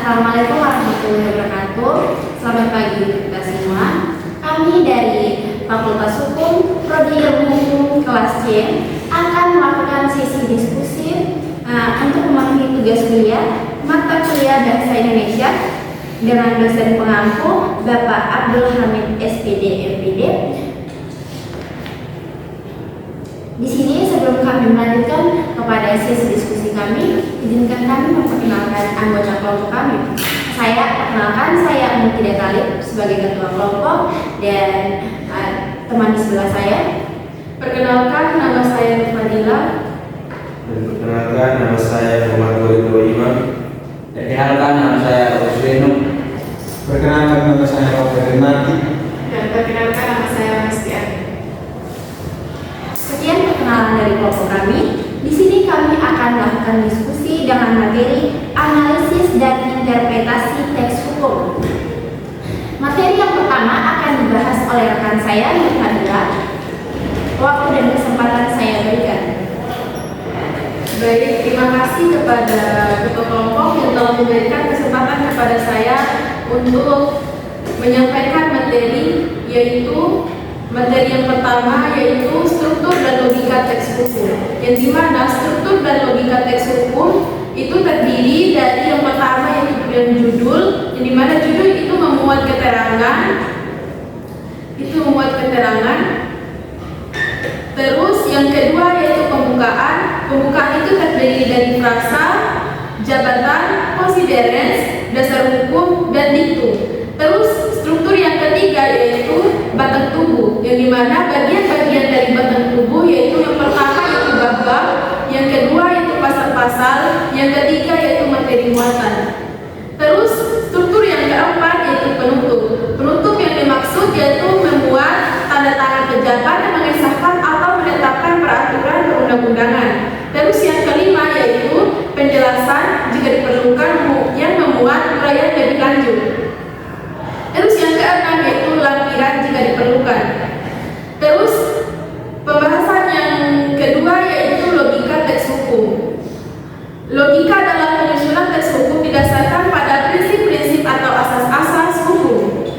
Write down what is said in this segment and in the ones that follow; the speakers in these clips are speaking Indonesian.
Assalamualaikum warahmatullahi wabarakatuh. Selamat pagi kita semua. Kami dari Fakultas Hukum Prodi Ilmu Hukum kelas C akan melakukan sesi diskusi untuk memenuhi tugas kuliah mata kuliah Bahasa Indonesia dengan dosen pengampu Bapak Abdul Hamid SPD MPD. Di sini sebelum kami melanjutkan kepada sesi diskusi kami, izinkan kami memperkenalkan anggota kelompok kami. Saya Mutia Talib sebagai ketua kelompok dan teman di sebelah saya. Perkenalkan, nama saya Fadila. Perkenalkan, nama saya Muhammad Ridho Imam. Perkenalkan, nama saya Rusweno. Perkenalkan, nama saya Pak Renati. Dan perkenalkan, nama saya Mustian. Sekian perkenalan dari kelompok kami. Di sini kami akan melakukan diskusi dengan materi analisis dan interpretasi teks hukum. Materi yang pertama akan dibahas oleh rekan saya, Fadila. Waktu dan kesempatan saya berikan. Baik, terima kasih kepada ketua kelompok yang telah memberikan kesempatan kepada saya untuk menyampaikan materi, yaitu materi yang pertama yaitu struktur dan logika teks hukum, yang dimana struktur dan logika teks hukum itu terdiri dari yang pertama yaitu judul, yang dimana judul itu memuat keterangan, terus yang kedua yaitu pembukaan itu terdiri dari frasa, jabatan, considerence, dasar hukum, dan diktum. Terus struktur yang ketiga yaitu batang tubuh, yang dimana bagian-bagian dari batang tubuh yaitu yang pertama yaitu bab-bab, yang kedua yaitu pasal-pasal, yang ketiga yaitu materi muatan. Terus struktur yang keempat yaitu penutup. Penutup yang dimaksud yaitu memuat tanda tangan pejabat yang mengesahkan atau menetapkan peraturan perundang-undangan. Terus yang kelima yaitu penjelasan jika diperlukan yang memuat uraian lebih lanjut. Terus yang keenam yaitu lampiran jika diperlukan. Terus pembahasan yang kedua yaitu logika teks hukum. Logika dalam penyusunan teks hukum didasarkan pada prinsip-prinsip atau asas-asas hukum.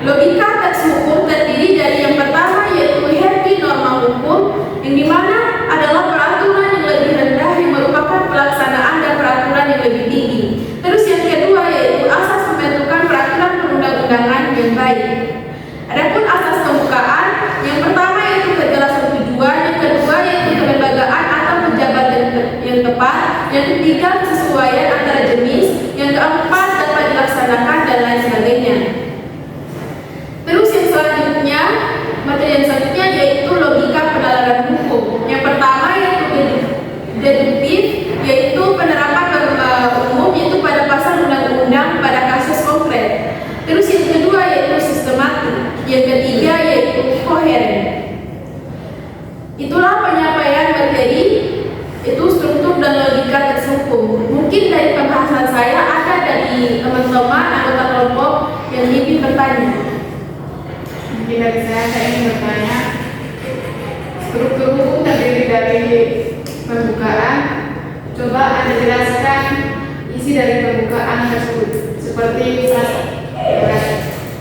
Logika teks hukum terdiri dari yang pertama yaitu hierarki norma hukum, yang dimana adalah peraturan yang lebih rendah yang merupakan pelaksanaan dan peraturan yang lebih tinggi. Terus yang kedua yaitu asas pembentukan peraturan perundang-undangan yang baik. Adapun asas pembukaan, yang pertama yaitu kejelasan tujuan, yang kedua yaitu kelembagaan atau pejabat yang tepat, yang ketiga kesesuaian antara jenis, yang keempat dapat dilaksanakan dan lain sebagainya. Terus yang selanjutnya, materi yang selanjutnya yaitu logika penalaran hukum. Yang pertama yaitu deduktif, yaitu penerapan norma umum yaitu pada pasal undang-undang pada kasus konkret. Terus yang kedua yaitu sistematik, yang ketiga yaitu koheren. Itulah penyampaian materi itu struktur dan logika teks hukum. Mungkin dari pembahasan saya ada dari teman-teman anggota kelompok yang ingin bertanya. Mungkin dari saya ingin bertanya, struktur hukum terdiri dari pembukaan. Coba Anda jelaskan isi dari pembukaan tersebut seperti frasa.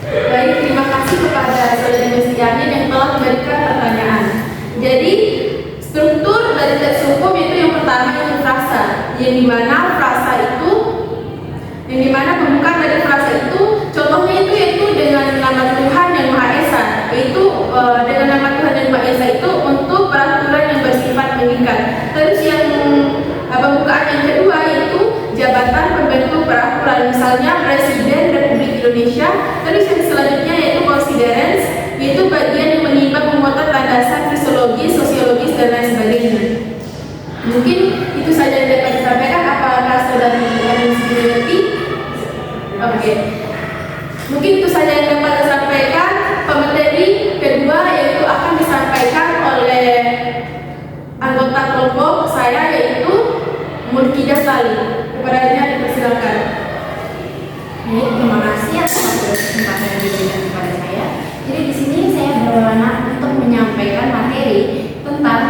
Baik, terima kasih kepada saudara Mustiani yang telah memberikan pertanyaan. Jadi struktur dari teks hukum itu yang pertama itu frasa, yang dimana pembukaan dari frasa itu contohnya itu yaitu dengan nama Tuhan yang Maha Esa, yaitu dengan nama Tuhan yang Maha Esa itu untuk peraturan yang bersifat mengikat. Terus yang pembukaan yang kedua yaitu jabatan pembentuk peraturan, misalnya Presiden Republik Indonesia. Terus yang selanjutnya yaitu considerence, yaitu bagian yang menimbang memuatan landasan fisiologis, sosiologis, dan lain sebagainya. Mungkin itu saja yang dapat disampaikan. Apakah saudara mengerti? Oke. Mungkin itu saja yang dapat disampaikan. Pemateri kedua yaitu akan disampaikan oleh anggota kelompok saya yaitu Murkidah Sali. Kepadanya dipersilakan. Terima kasih atas kesempatan yang diberikan kepada saya. Jadi di sini saya berwenang untuk menyampaikan materi tentang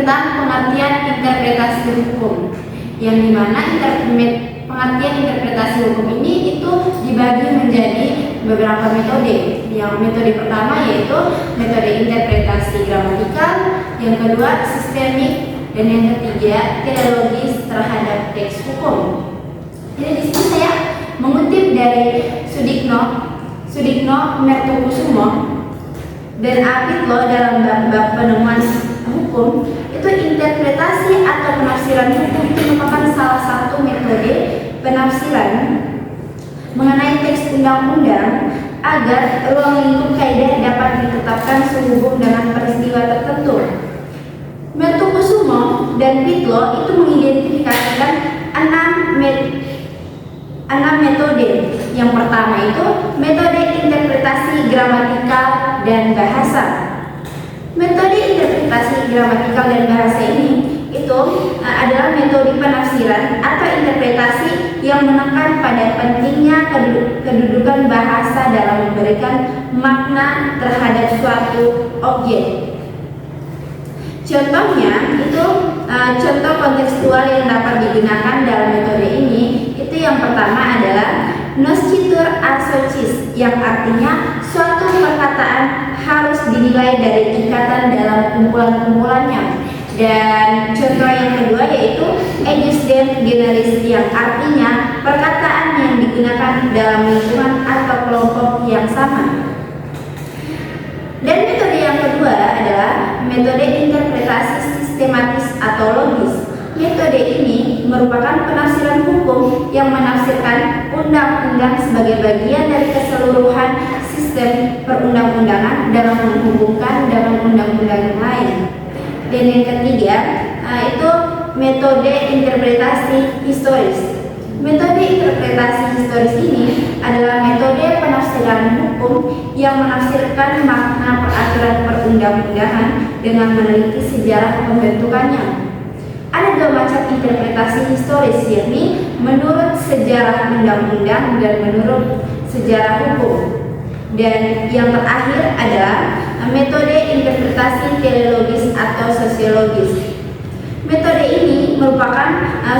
tentang pengertian interpretasi hukum, yang dimana pengertian interpretasi hukum ini itu dibagi menjadi beberapa metode. Yang metode pertama yaitu metode interpretasi gramatikal, yang kedua sistemik, dan yang ketiga teleologis terhadap teks hukum. Jadi di sini saya mengutip dari Sudikno Mertokusumo dan Apitlo dalam bab penemuan hukum. Itu interpretasi atau penafsiran hukum itu merupakan salah satu metode penafsiran mengenai teks undang-undang agar ruang lingkup kaidah dapat ditetapkan sehubung dengan peristiwa tertentu. Mertokusumo dan Pitlo itu mengidentifikasikan 6 metode. Yang pertama itu metode interpretasi gramatikal dan bahasa. Metode interpretasi gramatikal dan bahasa ini itu adalah metode penafsiran atau interpretasi yang menekan pada pentingnya kedudukan bahasa dalam memberikan makna terhadap suatu objek. Contohnya itu contoh kontekstual yang dapat digunakan dalam metode ini itu yang pertama adalah noscitur associs, yang artinya suatu perkataan harus dinilai dari ikatan dalam kumpulan-kumpulannya. Dan contoh yang kedua yaitu ejusdem generis, yang artinya perkataan yang digunakan dalam lingkungan atau kelompok yang sama. Dan metode yang kedua adalah metode interpretasi sistematis atau logis. Metode ini merupakan penafsiran hukum yang menafsirkan undang-undang sebagai bagian dari keseluruhan sistem perundang-undangan dalam menghubungkan dengan undang-undang yang lain. Dan yang ketiga itu metode interpretasi historis. Metode interpretasi historis ini adalah metode penafsiran hukum yang menafsirkan makna peraturan perundang-undangan dengan meneliti sejarah pembentukannya. Ada dua macam interpretasi historis, yakni menurut sejarah undang-undang dan menurut sejarah hukum. Dan yang terakhir adalah metode interpretasi teleologis atau sosiologis. Metode ini merupakan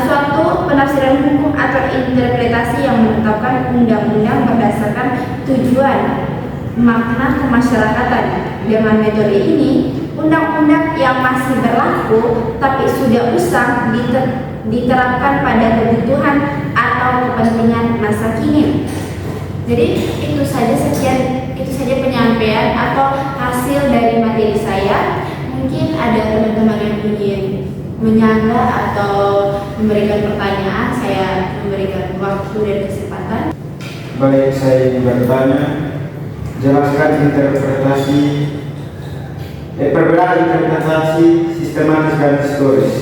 suatu penafsiran hukum atau interpretasi yang menetapkan undang-undang berdasarkan tujuan makna kemasyarakatan. Dengan metode ini, undang-undang yang masih berlaku tapi sudah usang diterapkan pada kebutuhan atau kepentingan masa kini. Jadi itu saja penyampaian atau hasil dari materi saya. Mungkin ada teman-teman yang ingin menyangga atau memberikan pertanyaan, saya memberikan waktu dan kesempatan. Baik, saya ingin bertanya, jelaskan perbedaan interpretasi sistematis dan historis.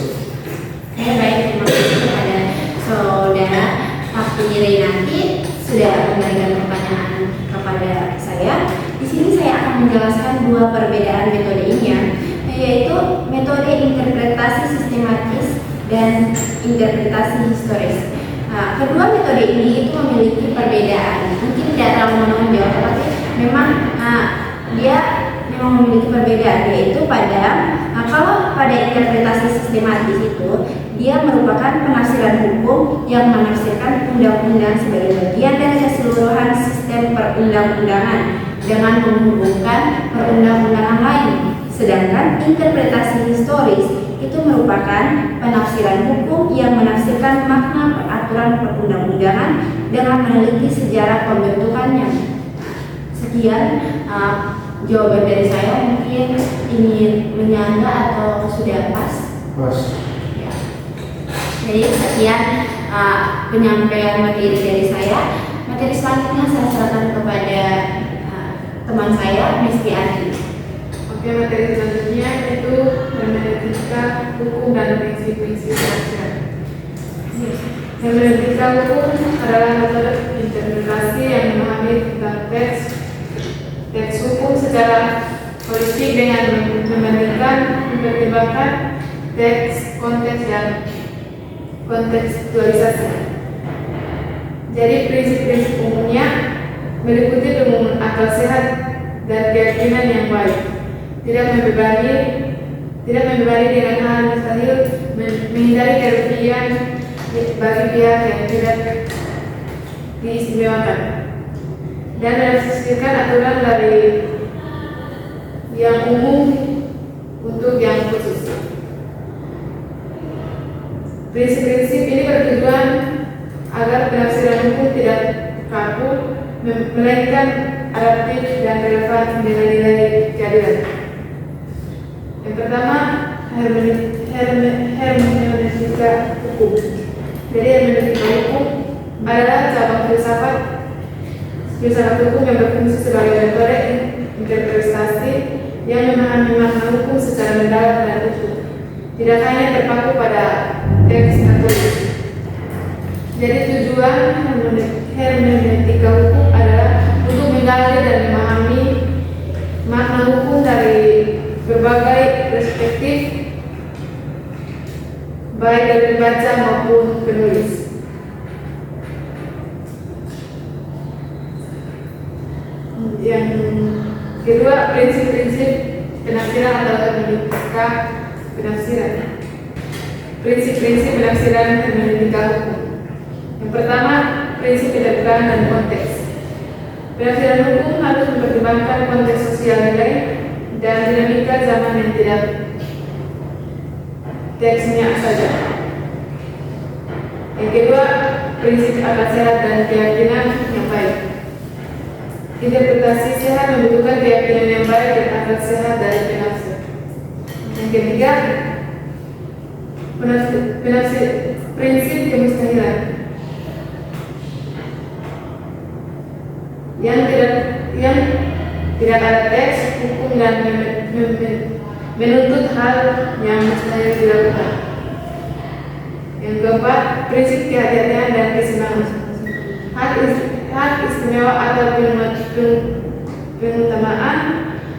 Baik, terima kasih kepada saudara Fakti Renati sudah memberikan pertanyaan kepada saya. Di sini saya akan menjelaskan dua perbedaan metode ini, yaitu metode interpretasi sistematis dan interpretasi historis. Kedua metode ini itu memiliki perbedaan, mungkin tidak terlalu menonjol, tapi memang dia memang memiliki perbedaan, yaitu pada kalau pada interpretasi sistematis itu dia merupakan penafsiran hukum yang menafsirkan undang-undang sebagai bagian dari keseluruhan sistem perundang-undangan dengan menghubungkan perundang-undangan lain. Sedangkan interpretasi historis itu merupakan penafsiran hukum yang menafsirkan makna peraturan perundang-undangan dengan meneliti sejarah pembentukannya. Sekian jawaban dari saya. Mungkin ingin menyangga atau sudah pas? Pas. Ya. Jadi sekian penyampaian materi dari saya. Materi selanjutnya saya serahkan kepada teman saya, Misti Andi. Oke, materi selanjutnya itu hermeneutika hukum dan prinsip-prinsip ajar. Hermeneutika hukum adalah metode interpretasi yang memahami tentang teks hukum secara holistik dengan mempertimbangkan teks, konteks, dan kontekstualisasi. Jadi prinsip-prinsip umumnya meliputi pemohonan akal sehat dan keyakinan yang baik, tidak membebani tidak membebani dengan hal mustahil, menghindari kerugian bagi pihak yang tidak diistimewakan, dan menafsirkan aturan dari yang umum untuk yang khusus. Prinsip-prinsip ini bertujuan agar penafsiran hukum tidak kaku, melainkan adaptif dan relevan dengan nilai keadilan. Yang pertama, hermeneutika hukum. Jadi hermeneutika hukum adalah cabang filsafat hukum yang berfungsi sebagai metode interpretasi yang memahami makna hukum secara mendalam dan utuh, tidak hanya terpaku pada teks atau isi. Jadi tujuan hermeneutika hukum adalah untuk menggali dan memahami makna hukum dari berbagai perspektif, baik dari pembaca maupun penulis. Yang kedua, prinsip-prinsip penafsiran atau hermeneutika penafsiran. Prinsip-prinsip penafsiran hermeneutika hukum. Yang pertama, prinsip keterbukaan dan konteks. Penafsiran hukum harus mempertimbangkan konteks sosial nilai dan dinamika zaman yang tidak teksnya saja. Yang kedua, prinsip akal sehat dan keyakinan yang baik. Interpretasi sehat membutuhkan keyakinan yang baik dan akal sehat dari penafsir. Yang ketiga, prinsip kemustahilan. Yang tidak ada teks hukum dan menuntut hal yang mustahil dilakukan. Yang keempat, prinsip kehati-hatian dan kesenangan. Hak istimewa atau pengutamaan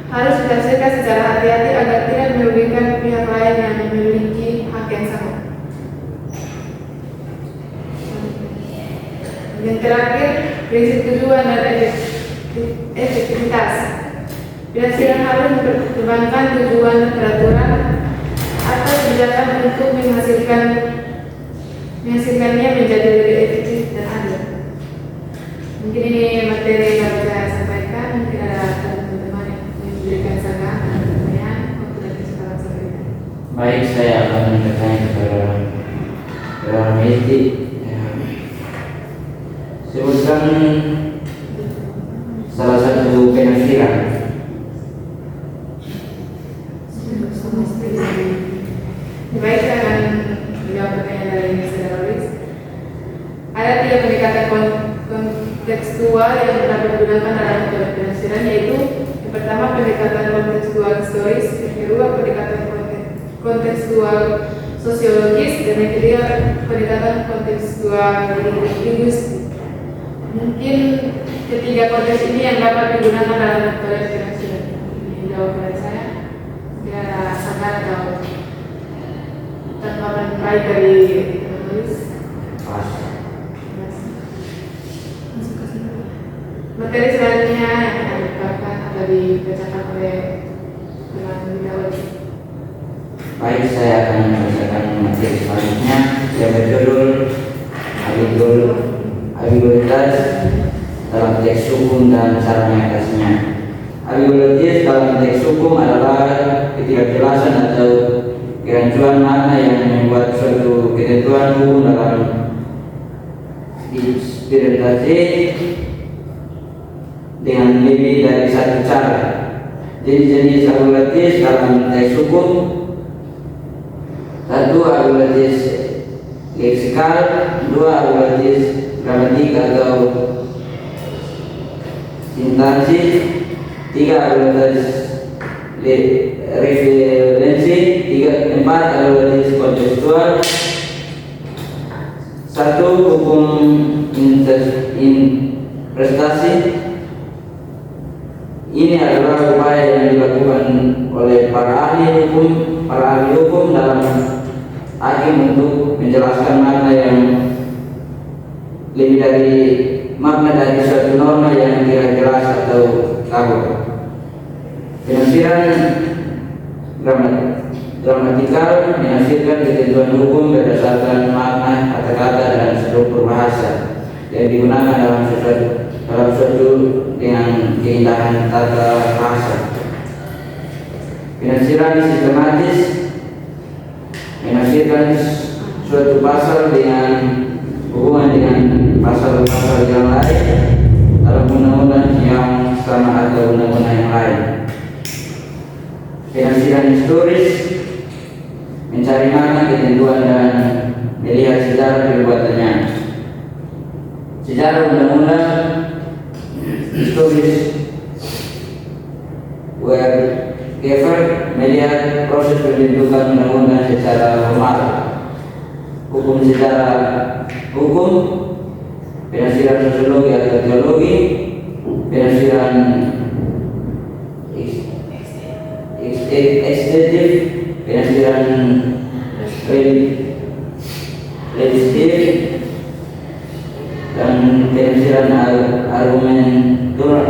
harus ditafsirkan secara hati-hati agar tidak merugikan pihak lain yang memiliki hak yang sama. Yang terakhir, prinsip tujuan dan efektivitas. Penafsiran harus mempertimbangkan tujuan peraturan atau kebijakan untuk menghasilkannya menjadi lebih efektif dan adil. Mungkin ini materi yang saya sampaikan. Mungkin ada teman-teman yang memberikan saran atau pertanyaan waktu dan kesempatan sampaikan. Baik, saya akan bertanya kepada Mesti. Sebutkan salah satu penafsiran. Baik, saya akan menjawab pertanyaan dari saudara Luis. Ada 3 pendekatan kontekstual yang dapat digunakan dalam metode penafsiran, yaitu yang pertama pendekatan kontekstual historis, yang kedua pendekatan kontekstual sosiologis, dan yang ketiga pendekatan kontekstual linguistik. Mungkin ketiga konteks ini yang dapat digunakan dalam metode penafsiran. Ini jawaban saya. Tidak ada saran atau tanggapan baik dari penulis. Materi selanjutnya yang akan dibacakan atau dibacakan oleh teman Bidawat. Baik, saya akan membacakan materi selanjutnya yang berjudul ambiguitas dalam teks hukum dan cara mengatasinya. Ambiguitas dalam teks hukum adalah ketidakjelasan atau kerancuan makna yang membuat suatu ketentuan hukum dalam diinterpretasi dengan lebih dari satu cara. Jenis-jenis ambiguitas dalam teks hukum: 1. Ambiguitas leksikal, 2. Ambiguitas gramatik atau sintaksis, 3. Ambiguitas referensi, 4. Ambiguitas kontekstual. 1. Hukum interpretasi. Ini adalah upaya yang dilakukan oleh para ahli hukum dalam hakim untuk menjelaskan makna yang lebih dari makna dari suatu norma yang tidak jelas atau kabur. Penafsiran gramatikal menafsirkan ketentuan hukum berdasarkan makna kata-kata dan struktur bahasa yang digunakan dalam suatu dengan keindahan tata bahasa. Penafsiran sistematis menafsirkan suatu pasal dengan hubungan dengan pasal-pasal yang lain dalam undang-undang yang sama atau undang-undang yang lain. Penafsiran historis mencari makna ketentuan dan melihat sejarah perbuatannya. Sejarah undang-undang historis whoever melihat proses pembentukan undang-undang secara formal. Hukum secara hukum, penafsiran sosiologi atau teologi, penafsiran estetik, penafsiran religius, dan penafsiran argumentur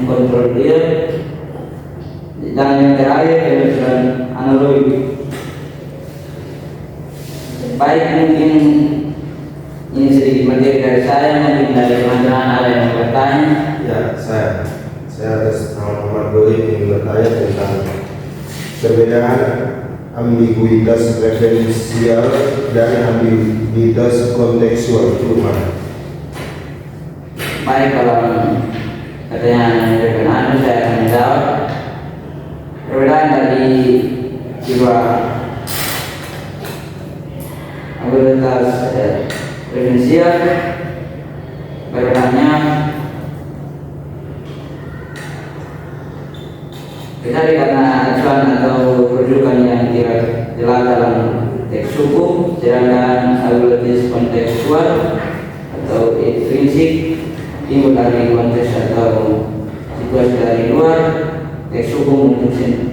kontrol dan yang terakhir penafsiran analogi. Baik, mungkin ini sedikit materi dari saya, mungkin dari teman-teman ada yang bertanya. Ya, saya atas nama Muhammad Doli ingin bertanya tentang perbedaan ambiguitas referensial dan ambiguitas kontekstual itu mana? Baik, kalau pertanyaan yang berkenaan saya akan menjawab. Perbedaan dari dua ambiguitas referensial perbedaannya Kecuali karena acuan atau rujukan yang tidak jelas dalam teks hukum, sedangkan ambiguitas kontekstual atau intrinsik timbul dari konteks atau situasi dari luar teks hukum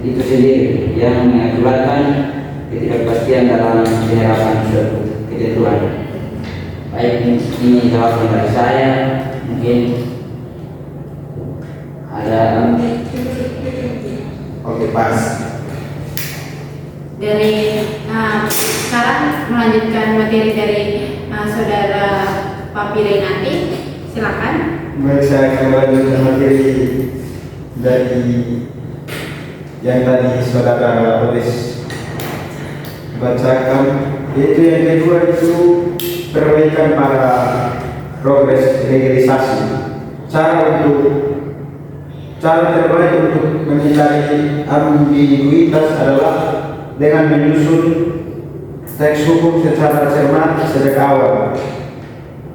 itu sendiri yang mengakibatkan ketidakpastian dalam penerapan suatu ketentuan. Baik, ini jawaban dari saya. Mungkin ada. Oke, pas. Dari sekarang melanjutkan materi dari saudara Papi Renati, silakan. Baik, saya akan melanjutkan materi dari yang tadi saudara tulis bacakan, yaitu yang kedua itu perbaikan para progres legalisasi. Cara terbaik untuk menghindari ambiguitas adalah dengan menyusun teks hukum secara cermat sejak awal.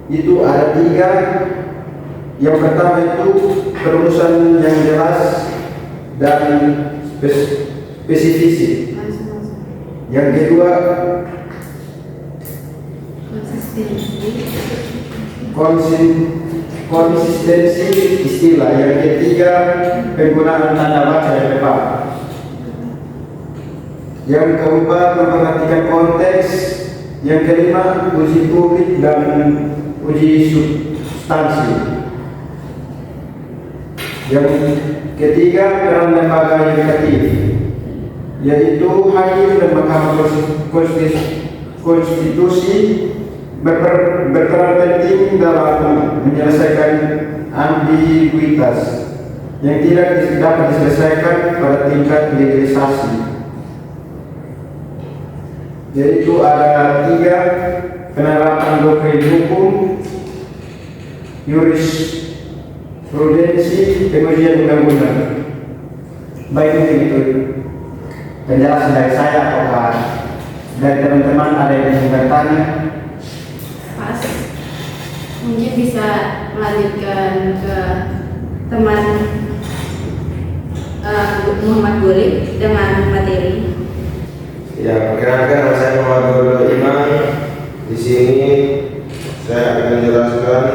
Itu ada 3. Yang pertama itu perumusan yang jelas dan spesifisik. Yang kedua konsistensi istilah. Yang ketiga penggunaan tanda baca yang tepat. Yang keempat memperhatikan konteks. Yang kelima uji publik dan uji substansi. Yang ketiga peran lembaga yudikatif, yaitu hakim dan Mahkamah Konstitusi berperan penting dalam menyelesaikan ambiguitas yang tidak dapat diselesaikan pada tingkat legalisasi. Yaitu ada 3: penerapan doktrin hukum, jurisprudensi, pengujian undang-undang. Baik, mungkin itu penjelasan dari saya. Apakah dari teman-teman ada yang ingin bertanya? Pas, mungkin bisa melanjutkan ke teman Muhammad Goli dengan materi. Ya, perkenalkan nama saya Muhammad Goli Iman. Di sini saya akan menjelaskan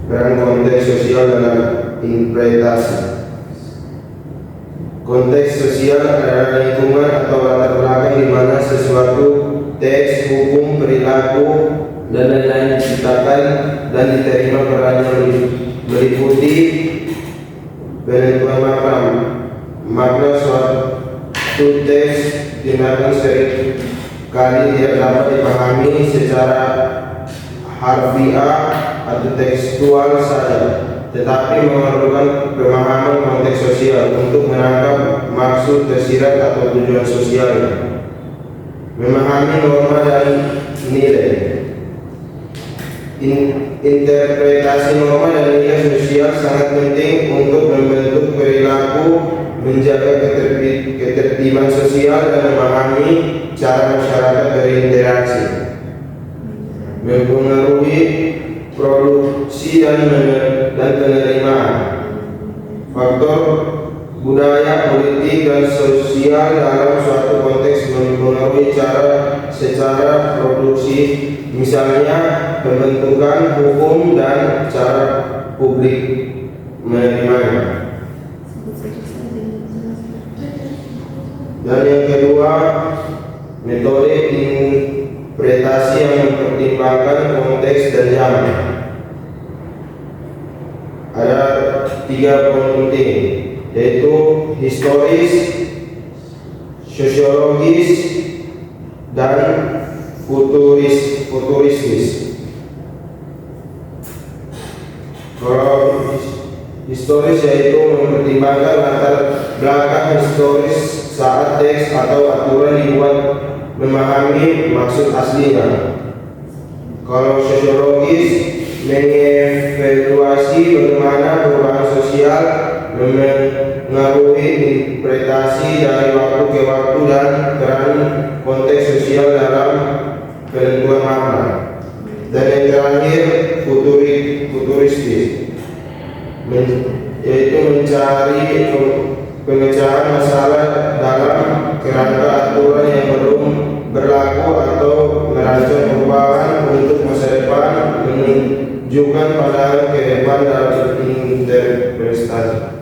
peran konteks sosial dalam interpretasi. Konteks sosial adalah lingkungan atau latar belakang di mana sesuatu teks, hukum, perilaku, dan lain-lain diciptakan dan diterima perannya meliputi penentuan makna, makna suatu teks tindakan seringkali tidak dapat dipahami secara harfiah atau tekstual saja, tetapi memerlukan pemahaman konteks sosial untuk menangkap maksud tersirat atau tujuan sosial. Memahami norma dan nilai. Interpretasi norma dan nilai sosial sangat penting untuk membentuk perilaku, menjaga ketertiban sosial, dan memahami cara masyarakat berinteraksi, mempengaruhi produksi dan penerimaan. Faktor budaya, politik, dan sosial dalam suatu konteks mempengaruhi cara secara produksi, misalnya pembentukan hukum dan cara publik menerimanya. Dan yang kedua, metode interpretasi yang mempertimbangkan konteks dan zaman. Ada 3 poin penting, yaitu historis, sosiologis, dan futuristis. Kalau historis yaitu mempertimbangkan latar belakang historis saat teks atau aturan dibuat, memahami maksud aslinya. Kalau sosiologis, mengevaluasi bagaimana perubahan sosial mengaruhi interpretasi dari waktu ke waktu dan peran konteks sosial dalam penentuan makna. Dan yang terakhir, futuristis, yaitu mencari pemecahan masalah dalam kerangka aturan yang belum berlaku atau merancang perubahan untuk masa depan, menunjukkan pandangan ke depan dalam interpretasi.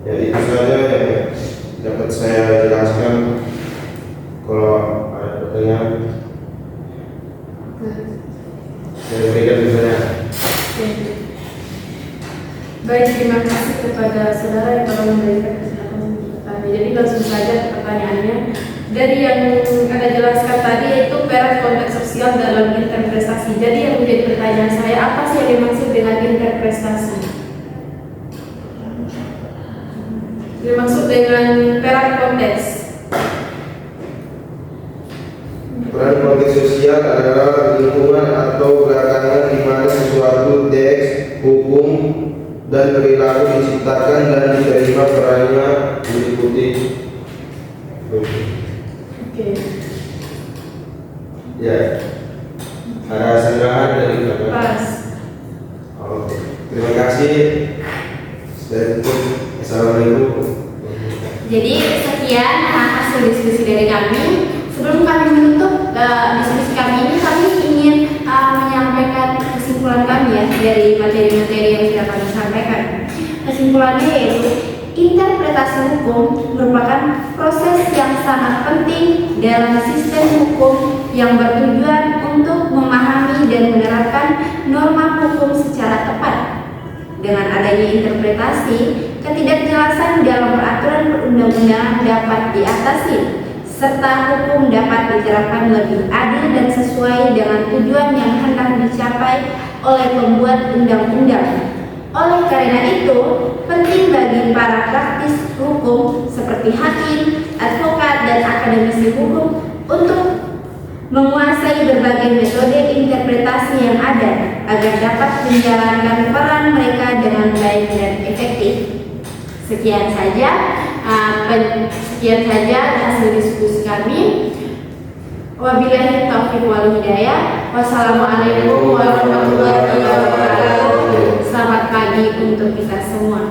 Ya, itu saja yang dapat saya jelaskan. Kalau ada pertanyaan, saya berikan pertanyaan. Baik, terima kasih kepada saudara yang telah memberikan kesempatan untuk bertanya. Jadi langsung saja pertanyaannya. Dari yang Anda jelaskan tadi yaitu peran konteks sosial dalam interpretasi. Jadi yang menjadi pertanyaan saya, apa sih yang dimaksud dengan interpretasi? Dimaksud dengan peran konteks. Peran konteks sosial adalah lingkungan atau belakangan di mana sesuatu teks, hukum, dan perilaku diciptakan dan diterima perannya meliputi. Oke. Ya, ada sanggahan dari Bapak? Pas. Oke, terima kasih. Assalamualaikum. Jadi sekian hasil diskusi dari kami. Sebelum kami menutup diskusi kami ini, kami ingin menyampaikan kesimpulan kami ya dari materi-materi yang sudah kami sampaikan. Kesimpulannya yaitu interpretasi hukum merupakan proses yang sangat penting dalam sistem hukum yang bertujuan untuk memahami dan menerapkan norma hukum secara tepat. Dengan adanya interpretasi, ketidakjelasan dalam peraturan perundang-undangan dapat diatasi, serta hukum dapat diterapkan lebih adil dan sesuai dengan tujuan yang hendak dicapai oleh pembuat undang-undang. Oleh karena itu, penting bagi para praktis hukum seperti hakim, advokat, dan akademisi hukum untuk menguasai berbagai metode interpretasi yang ada agar dapat menjalankan peran mereka dengan baik dan efektif. Sekian saja hasil diskusi kami. Wabillahi taufiq wal hidayah. Wassalamualaikum warahmatullahi wabarakatuh. Selamat pagi untuk kita semua.